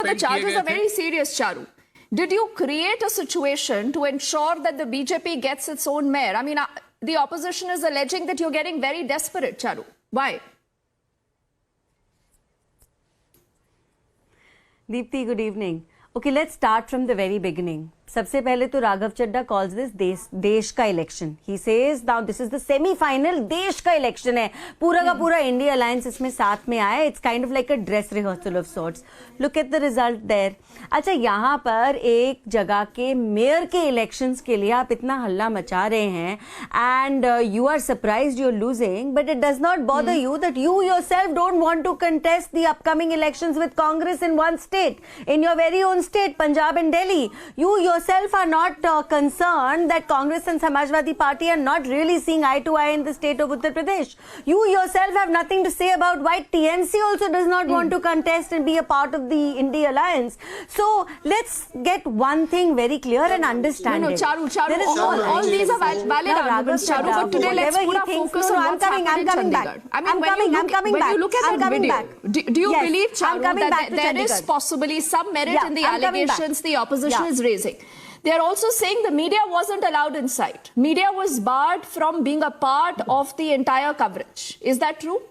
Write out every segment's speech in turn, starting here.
The charges are very serious, Charu. Did you create a situation to ensure that the BJP gets its own mayor? I mean, the opposition is alleging that you're getting very desperate, Charu. Why? Deepthi, good evening. Okay, let's start from the very beginning. सबसे पहले तो राघव चड्डा calls this देश का election. He says now this is the semi-final देश का election है. पूरा का पूरा इंडिया अलायंस इसमें साथ में आया. It's kind of like a dress rehearsal of sorts. Look at the result there. अच्छा, यहाँ पर एक जगह के मेयर के इलेक्शंस के लिए आप इतना हल्ला मचा रहे हैं and you are surprised you're losing, but it does not bother you that you yourself don't want to contest the upcoming elections with Congress in one state, in your very own state, Punjab and Delhi. You yourself are not concerned that Congress and Samajwadi Party are not really seeing eye to eye in the state of Uttar Pradesh. You yourself have nothing to say about why TMC also does not want to contest and be a part of the INDI Alliance. So let's get one thing very clear and understand it. Charu, all these are valid arguments, Charu, but today let's put our focus on what's happening in Chandigarh. I mean, when you look at that video, do you believe, Charu, that there is possibly some merit in the allegations the opposition is raising? They are also saying the media wasn't allowed inside. Media was barred from being a part of the entire coverage. Is that true?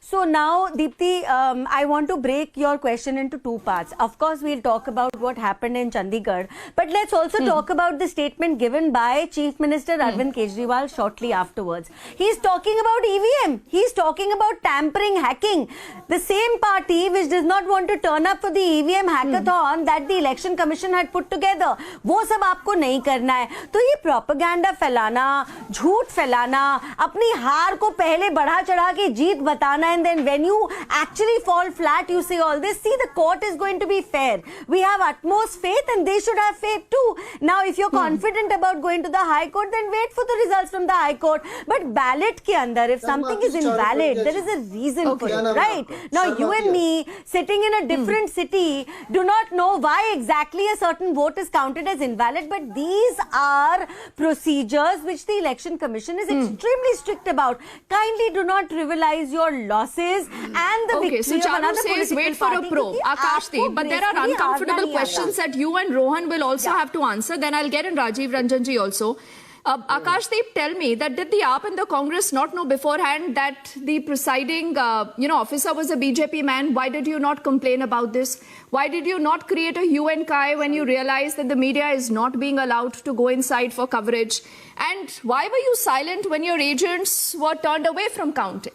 So now, Deepthi, I want to break your question into two parts. Of course, we'll talk about what happened in Chandigarh, but let's also talk about the statement given by Chief Minister Arvind Kejriwal shortly afterwards. He's talking about EVM. He's talking about tampering, hacking. The same party which does not want to turn up for the EVM hackathon that the Election Commission had put together. वो सब आपको नहीं करना है. तो ये propaganda फैलाना, झूठ फैलाना, अपनी हार को पहले बढ़ा चढ़ा के जीत बताना, and then when you actually fall flat, you say all this. See, the court is going to be fair. We have utmost faith and they should have faith too. Now, if you're confident about going to the High Court, then wait for the results from the High Court. But ballot ke andar, if something is invalid, there is a reason for it, right? Now, you and me, sitting in a different city, do not know why exactly a certain vote is counted as invalid, but these are procedures which the Election Commission is extremely strict about. Kindly do not trivialize your losses and the victory so of another says political wait for a probe. Akashdeep, but there are uncomfortable questions that you and Rohan will also have to answer. Then I'll get in Rajiv Ranjanji also. Akashdeep, tell me that did the AAP and the Congress not know beforehand that the presiding officer was a BJP man? Why did you not complain about this? Why did you not create a hue and cry when you realized that the media is not being allowed to go inside for coverage? And why were you silent when your agents were turned away from counting?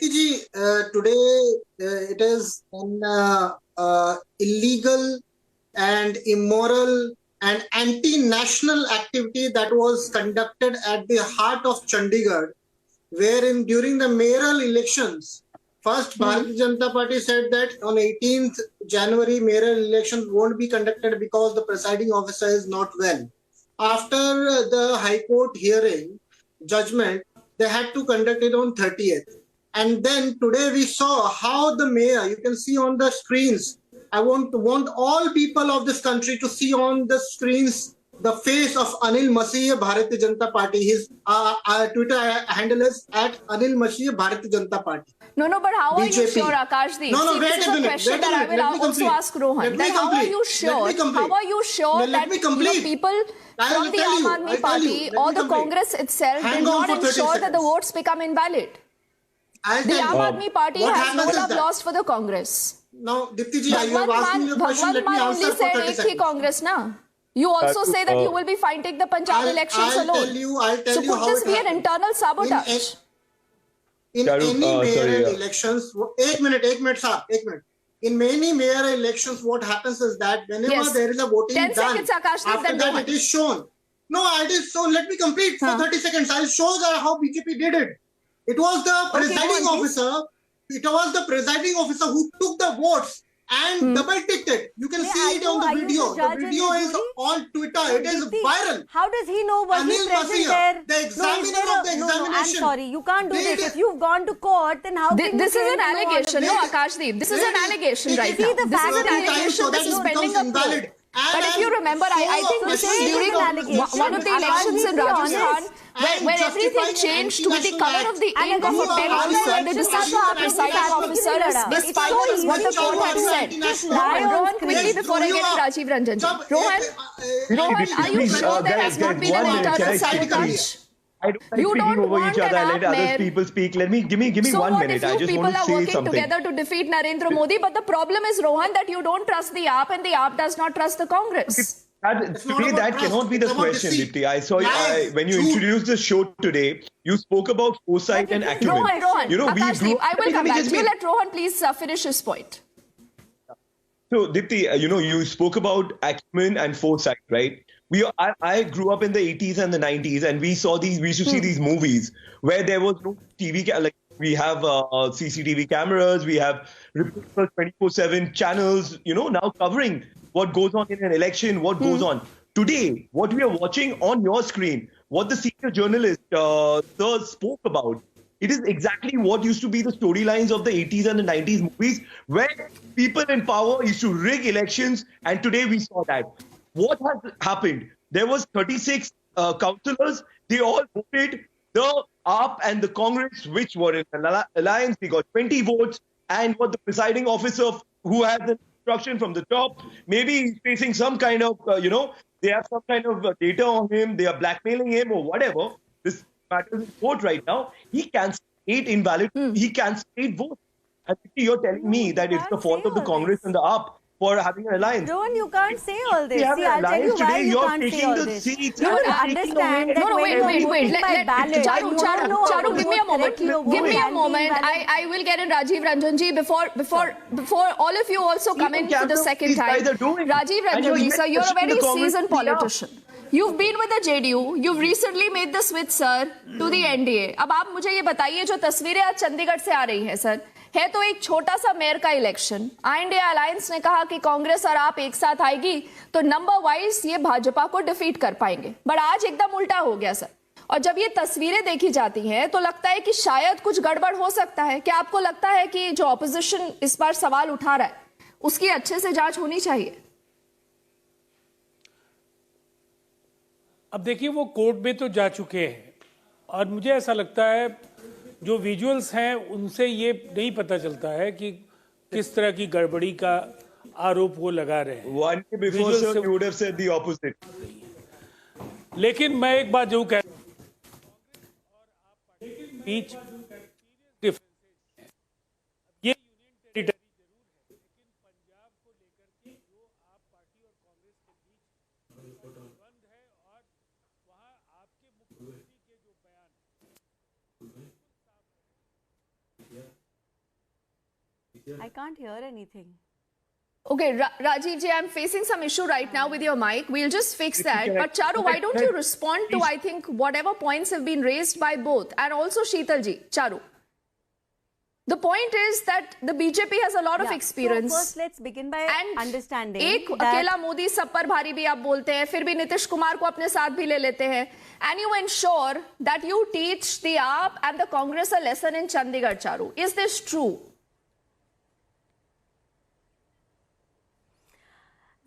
Ji, today it is an illegal and immoral and anti-national activity that was conducted at the heart of Chandigarh, wherein during the mayoral elections, first Bharatiya Janata Party said that on 18th January mayoral elections won't be conducted because the presiding officer is not well. After the High Court hearing judgment, they had to conduct it on 30th. And then today we saw how the mayor, you can see on the screens, I want all people of this country to see on the screens the face of Anil Masih, Bharatiya Janata Party. His Twitter handle is at Anil Masih, Bharatiya Janata Party. No, but how are BJP. You sure, Akashdeep? No, this is a question that I will also ask Rohan. How are you sure? How are you sure that people from the Aam Aadmi Party or the Congress itself did not ensure that the votes become invalid? The Aam Aadmi Party has no love lost for the Congress. Now, Deepthi ji, you have asked me a question. Let me answer for 30 seconds. Congress, na? You also say that you will be fighting the Punjab elections alone. I'll tell you how could this be an internal sabotage? In any mayoral elections, एक minute, sir. In many mayoral elections, what happens is that whenever there is a voting 10 done, seconds, Akash, after that it is shown. No, it is shown. Let me complete for 30 seconds. I'll show how BJP did it. It was the presiding officer. It was the presiding officer who took the votes and double-ticked it. You can see it on the video. The video is on Twitter. It is viral. How does he know what Anil he's present Masih, there? the examiner of the examination. I'm sorry. You can't do this. If you've gone to court, then how can this you is an allegation. No, Akashdeep. This is an allegation right now. See, the fact This is an allegation. This is pending a probe. But if you remember, I think this is during one of the elections in Rajasthan where everything changed with the color of the ink of a pen officer, the decision of the presiding officer is final is what the court had said. Rohan, quickly before I get to Rajiv Ranjanji. Rohan, are you sure there has not been an internal sabotage? I don't like You speaking don't over want each other. an Let AAP other mayor. people speak. Give me So 1 what minute. if I you just people want to are say working something. together to defeat Narendra Modi, but the problem is, Rohan, that you don't trust the AAP and the AAP does not trust the Congress. Today, that trust. cannot be the It's about question, deceit. Dipti. I saw Lies, when you truth. introduced the show today, you spoke about foresight and acumen. Rohan, You know, we Akash, grew. I will come Let me back just to you. make- Let Rohan please finish his point. So, Dipti, you spoke about acumen and foresight, right? I grew up in the 80s and the 90s, and we used to see these movies where there was no TV, like we have CCTV cameras, we have reporters 24/7 channels, now covering what goes on in an election, what goes on. Today, what we are watching on your screen, what the senior journalist, sir, spoke about, it is exactly what used to be the storylines of the 80s and the 90s movies, where people in power used to rig elections, and today we saw that. What has happened? There was 36 councillors. They all voted. The AAP and the Congress, which were in an alliance, they got 20 votes. And what the presiding officer, who has the instruction from the top, maybe he's facing some kind of, they have some kind of data on him. They are blackmailing him or whatever. This matters in court right now. He can state invalid. He can state votes. And you're telling me that it's the fault of the Congress and the AAP for having an alliance. Rohan, you can't say all this. We have See, an I'll tell you alliance why today. you You're can't say taking all the this. seats. You will You're understand taking that No, when wait. you vote by ballot, you Charu, don't know give me a moment. correctly or Give me a vote moment. invalid. I will get in Rajiv Ranjanji before all of you also come in for the second time. Rajiv Ranjanji, sir, you're a very seasoned politician. You've been with the JDU. You've recently made the switch, sir, to the NDA. अब आप मुझे ये बताइए जो तस्वीरें आज चंडीगढ़ से आ रही हैं, सर, है तो एक छोटा सा मेयर का इलेक्शन. इंडिया अलायंस ने कहा कि कांग्रेस और आप एक साथ आएगी तो नंबर वाइज ये भाजपा को डिफीट कर पाएंगे. बट आज एकदम उल्टा हो गया, सर. और जब ये तस्वीरें देखी जाती हैं तो लगता है कि शायद कुछ गड़बड़ हो सकता है. क्या आपको लगता है कि जो ऑपोजिशन इस बार सवाल उठा रहा है उसकी अच्छे से जांच होनी चाहिए? अब देखिए, वो कोर्ट में तो जा चुके हैं और मुझे ऐसा लगता है जो विजुअल्स हैं उनसे ये नहीं पता चलता है कि किस तरह की गड़बड़ी का आरोप वो लगा रहे हैं. 1 day before, sir, you would have said the opposite. लेकिन मैं एक बात जरूर कह बीच डिफरेंसेस हैं. ये यूनियन टेरिटरी जरूर है, लेकिन पंजाब को लेकर के जो आप पार्टी और कांग्रेस के बीच संबंध है और वहाँ आपके मुख्यमंत्री के जो बयान I can't hear anything. Okay, Rajiv ji, I'm facing some issue right now with your mic. We'll just fix that. But Charu, why don't you respond to, I think, whatever points have been raised by both, and also Sheetal ji, Charu. The point is that the BJP has a lot of experience. So first, let's begin by understanding एक that अकेला मोदी सब पर भारी भी आप बोलते हैं, फिर भी नीतीश कुमार को अपने साथ भी ले लेते हैं. And you ensure that you teach the AAP and the Congress a lesson in Chandigarh, Charu. Is this true?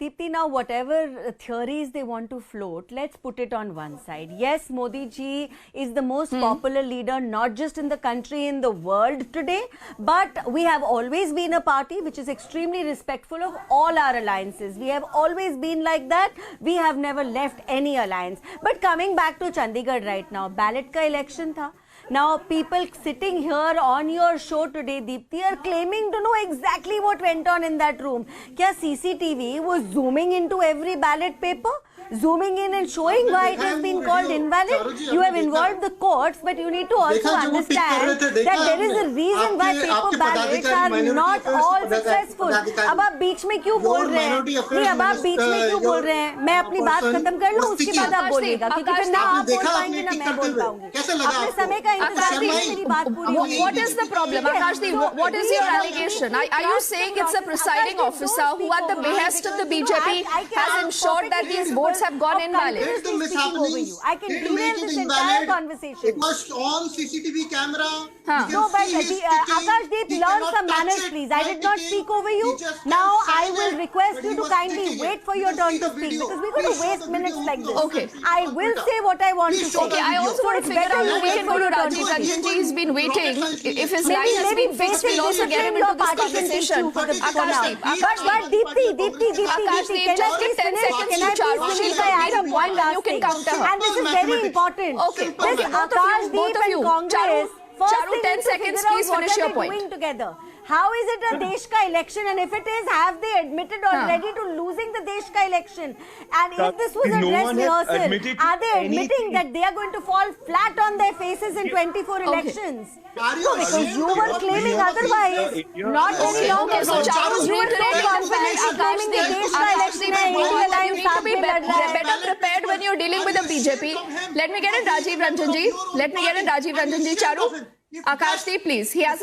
Deepti, now whatever theories they want to float, let's put it on one side. Yes, Modi ji is the most popular leader, not just in the country, in the world today, but we have always been a party which is extremely respectful of all our alliances. We have always been like that. We have never left any alliance. But coming back to Chandigarh right now, ballot ka election tha. Now, people sitting here on your show today, Deepti, are claiming to know exactly what went on in that room. Kya CCTV was zooming into every ballot paper? Zooming in and showing why it has been called invalid? You have involved the courts, but you need to also understand that there is a reason why paper ballots are not all successful. अब आप बीच में क्यों बोल रहे हैं? नहीं, अब आप बीच में क्यों बोल रहे हैं? मैं अपनी बात खत्म कर लूँ, उसके बाद आप बोलिएगा, क्योंकि फिर ना आप बोल पाएंगे ना मैं बोल पाऊंगी. अपने समय का इंतजार कीजिए, मेरी बात पूरी होगी. What is the problem, Akashdeep? What is your allegation? Are you saying it's a presiding officer who, at the behest of the BJP, has ensured that these votes have gone invalid? Let the mishappenings. I can It derail make it this entire invalid. conversation. It was on CCTV camera. Huh. No, but Akashdeep, learn some manners, please. I did not speak over you. Now I will request you to kindly wait for your turn to speak because we're going to waste minutes like this. Okay. I will say what I want to say. Okay, I also want to figure out if we can go to Rajiv Ranjanji. He's been waiting. If his line has been fixed, we'll also get him into this conversation. Akashdeep, But Deepti, Akashdeep, can I just please give 10 finish? seconds Can to I Charu. please She'll finish? I had a complete one one. last You can thing. counter her. And this is very important. Okay, This okay, both of Akashdeep you. and Congress. Charu, First Charu, they 10 need to seconds, figure out please what finish are your they point. doing together. How is it a Desh ka election? And if it is, have they admitted already to losing the Desh ka election? And if this was a No dress one has rehearsal, admitted are they admitting anything. that they are going to fall flat on their faces in 24 elections? Are you No, because ashamed you of were what claiming we have otherwise. India- Not very long Okay, so ago. Charu's You were reiterating so the fact, confidently claiming the Desh ka election hai, INDI you Alliance need to be saath mein lad raha hai. better prepared when you're dealing with the BJP. Let me get in Rajiv Ranjanji. Charu, Akashdeep, please. He has